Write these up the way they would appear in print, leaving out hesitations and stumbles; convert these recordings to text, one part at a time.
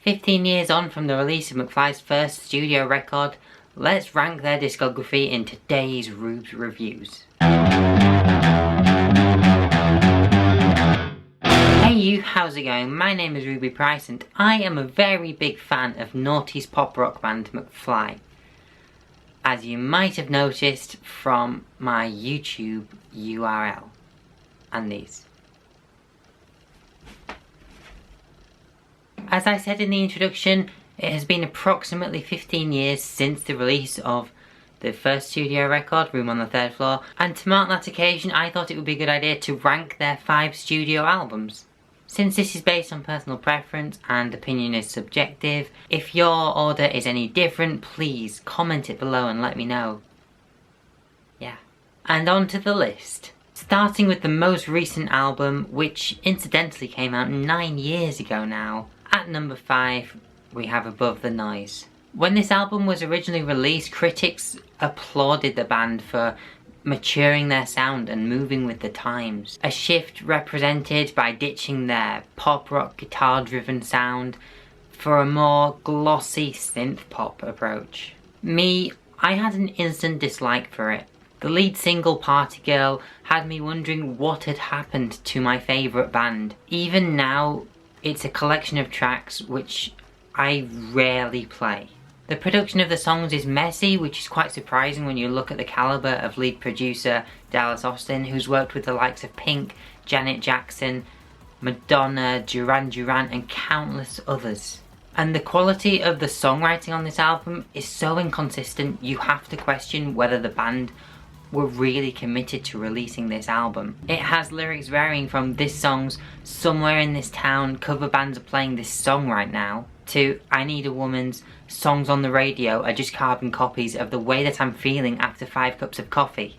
15 years on from the release of McFly's first studio record, let's rank their discography in today's Ruubez Reviews. Hey you, how's it going? My name is Ruby Price and I am a very big fan of noughties pop rock band McFly. As you might have noticed from my YouTube URL and these. As I said in the introduction, it has been approximately 15 years since the release of the first studio record, Room on the Third Floor, and to mark that occasion I thought it would be a good idea to rank their 5 studio albums. Since this is based on personal preference and opinion is subjective, if your order is any different, please comment it below and let me know. Yeah. And on to the list. Starting with the most recent album, which incidentally came out 9 years ago now. At number 5, we have Above the Noise. When this album was originally released, critics applauded the band for maturing their sound and moving with the times. A shift represented by ditching their pop rock guitar driven sound for a more glossy synth pop approach. I had an instant dislike for it. The lead single, Party Girl, had me wondering what had happened to my favourite band. Even now, it's a collection of tracks which I rarely play. The production of the songs is messy, which is quite surprising when you look at the calibre of lead producer Dallas Austin, who's worked with the likes of Pink, Janet Jackson, Madonna, Duran Duran and countless others. And the quality of the songwriting on this album is so inconsistent, you have to question whether the band were really committed to releasing this album. It has lyrics varying from "This song's somewhere in this town, cover bands are playing this song right now," to "I Need a Woman's songs on the radio are just carbon copies of the way that I'm feeling after 5 cups of coffee."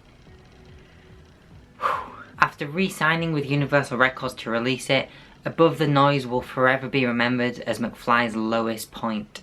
After re-signing with Universal Records to release it, Above the Noise will forever be remembered as McFly's lowest point.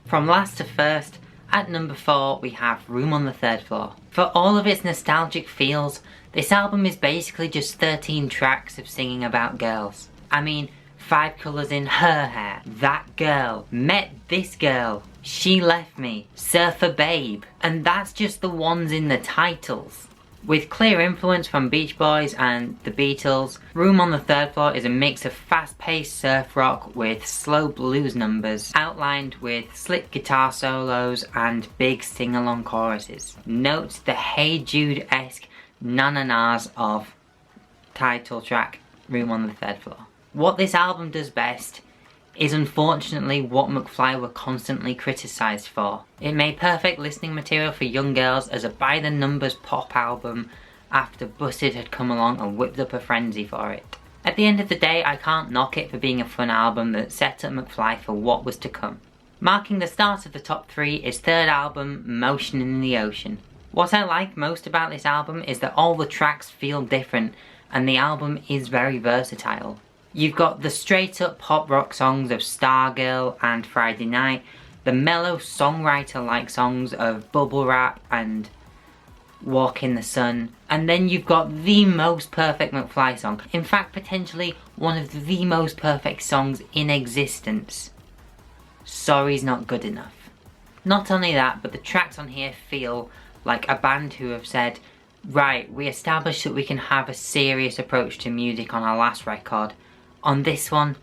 From last to first, at number 4 we have Room on the Third Floor. For all of its nostalgic feels, this album is basically just 13 tracks of singing about girls. I mean, 5 colours in her hair, that girl, met this girl, she left me, Surfer Babe, and that's just the ones in the titles. With clear influence from Beach Boys and the Beatles, Room on the Third Floor is a mix of fast-paced surf rock with slow blues numbers, outlined with slick guitar solos and big sing-along choruses. Note the Hey Jude-esque na-na-nas of title track Room on the Third Floor. What this album does best is unfortunately what McFly were constantly criticised for. It made perfect listening material for young girls as a by-the-numbers pop album after Busted had come along and whipped up a frenzy for it. At the end of the day, I can't knock it for being a fun album that set up McFly for what was to come. Marking the start of the top 3 is third album, Motion in the Ocean. What I like most about this album is that all the tracks feel different and the album is very versatile. You've got the straight-up pop rock songs of Stargirl and Friday Night, the mellow songwriter-like songs of Bubble Wrap and Walk in the Sun, and then you've got the most perfect McFly song. In fact, potentially one of the most perfect songs in existence. Sorry's Not Good Enough. Not only that, but the tracks on here feel like a band who have said, right, we established that we can have a serious approach to music on our last record. On this one,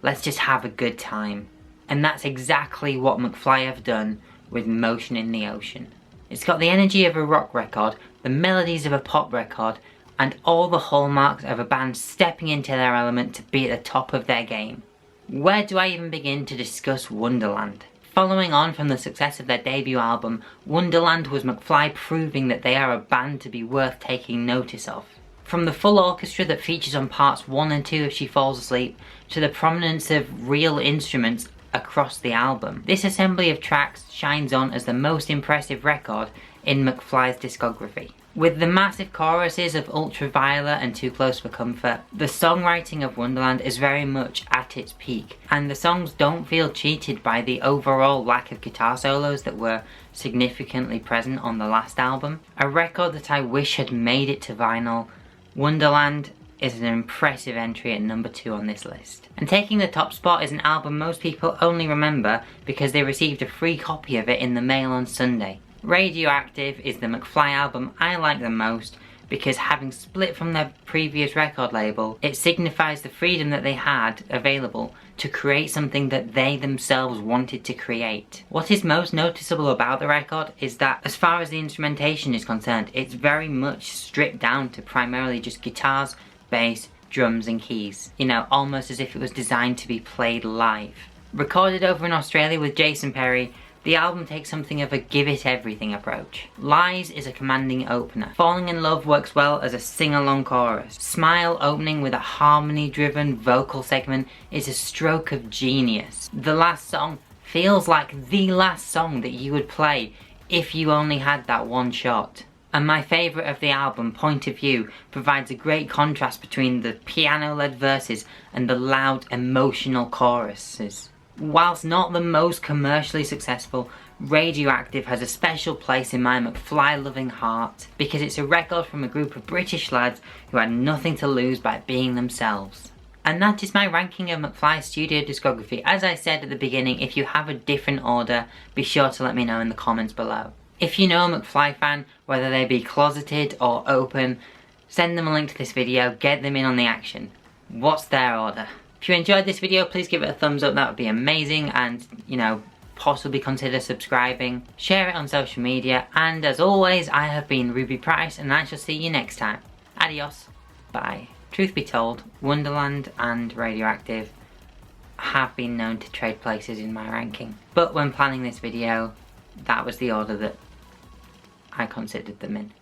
let's just have a good time. And that's exactly what McFly have done with Motion in the Ocean. It's got the energy of a rock record, the melodies of a pop record, and all the hallmarks of a band stepping into their element to be at the top of their game. Where do I even begin to discuss Wonderland? Following on from the success of their debut album, Wonderland was McFly proving that they are a band to be worth taking notice of. From the full orchestra that features on parts 1 and 2 of She Falls Asleep, to the prominence of real instruments across the album, this assembly of tracks shines on as the most impressive record in McFly's discography. With the massive choruses of Ultraviolet and Too Close for Comfort, the songwriting of Wonderland is very much at its peak, and the songs don't feel cheated by the overall lack of guitar solos that were significantly present on the last album. A record that I wish had made it to vinyl. Wonderland is an impressive entry at number 2 on this list. And taking the top spot is an album most people only remember because they received a free copy of it in the mail on Sunday. Radioactive is the McFly album I like the most because having split from their previous record label, it signifies the freedom that they had available to create something that they themselves wanted to create. What is most noticeable about the record is that as far as the instrumentation is concerned, it's very much stripped down to primarily just guitars, bass, drums and keys. You know, almost as if it was designed to be played live. Recorded over in Australia with Jason Perry, the album takes something of a give-it-everything approach. Lies is a commanding opener. Falling in Love works well as a sing-along chorus. Smile opening with a harmony-driven vocal segment is a stroke of genius. The last song feels like the last song that you would play if you only had that one shot. And my favourite of the album, Point of View, provides a great contrast between the piano-led verses and the loud, emotional choruses. Whilst not the most commercially successful, Radioactive has a special place in my McFly-loving heart because it's a record from a group of British lads who had nothing to lose by being themselves. And that is my ranking of McFly's studio discography. As I said at the beginning, if you have a different order, be sure to let me know in the comments below. If you know a McFly fan, whether they be closeted or open, send them a link to this video, get them in on the action. What's their order? If you enjoyed this video, please give it a thumbs up, that would be amazing, and, you know, possibly consider subscribing. Share it on social media, and as always, I have been Ruby Price, and I shall see you next time. Adios. Bye. Truth be told, Wonderland and Radioactive have been known to trade places in my ranking. But when planning this video, that was the order that I considered them in.